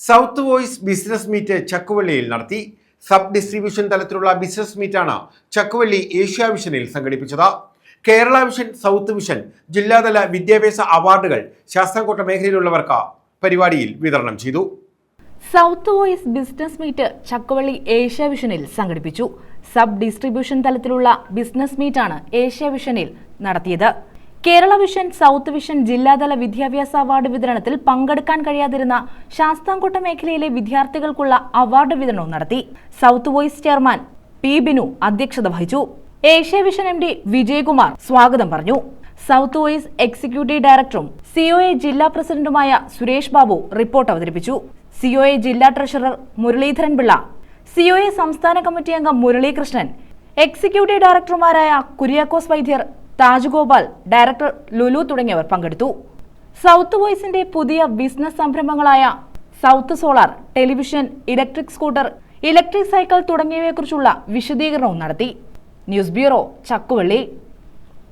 South voice business meet ചക്കുവള്ളിയിൽ നടത്തി. Sub distribution തലത്തിലുള്ള business മീറ്റാണ് Chakkuvalli Asia വിഷനിൽ സംഘടിപ്പിച്ചത്. കേരള വിഷൻ, സൗത്ത് വിഷൻ ജില്ലാതല വിദ്യാഭ്യാസ അവാർഡുകൾ ശാസ്താംകോട്ട മേഖലയിലുള്ളവർക്ക് പരിപാടിയിൽ വിതരണം ചെയ്തു. South voice business meet Chakkuvally Asia വിഷനിൽ സംഘടിപ്പിച്ചു. സബ് ഡിസ്ട്രിബ്യൂഷൻ തലത്തിലുള്ള ബിസിനസ് മീറ്റാണ് ഏഷ്യ വിഷനിൽ നടത്തിയത്. കേരള വിഷൻ, സൗത്ത് വിഷൻ ജില്ലാതല വിദ്യാഭ്യാസ അവാർഡ് വിതരണത്തിൽ പങ്കെടുക്കാൻ കഴിയാതിരുന്ന ശാസ്താംകോട്ട മേഖലയിലെ വിദ്യാർത്ഥികൾക്കുള്ള അവാർഡ് വിതരണവും നടത്തി. South voice chairman P Binu അധ്യക്ഷത വഹിച്ചു. ഏഷ്യ വിഷൻ MD വിജയകുമാർ സ്വാഗതം പറഞ്ഞു. സൗത്ത് വോയിസ് എക്സിക്യൂട്ടീവ് ഡയറക്ടറും COA ജില്ലാ പ്രസിഡന്റുമായ സുരേഷ് ബാബു റിപ്പോർട്ട് അവതരിപ്പിച്ചു. COA ജില്ലാ ട്രഷറർ മുരളീധരൻ പിള്ള, COA സംസ്ഥാന കമ്മിറ്റി അംഗം മുരളീകൃഷ്ണൻ, എക്സിക്യൂട്ടീവ് ഡയറക്ടർമാരായ കുര്യാക്കോസ് വൈദ്യർ, താജ്ഗോപാൽ, ഡയറക്ടർ ലുലു തുടങ്ങിയവർ പങ്കെടുത്തു. സൗത്ത് വോയിസിന്റെ പുതിയ ബിസിനസ് സംരംഭങ്ങളായ south solar, television, electric scooter, electric cycle തുടങ്ങിയവയെക്കുറിച്ചുള്ള വിശദീകരണവും നടത്തി. News bureau, Chakkuvalli.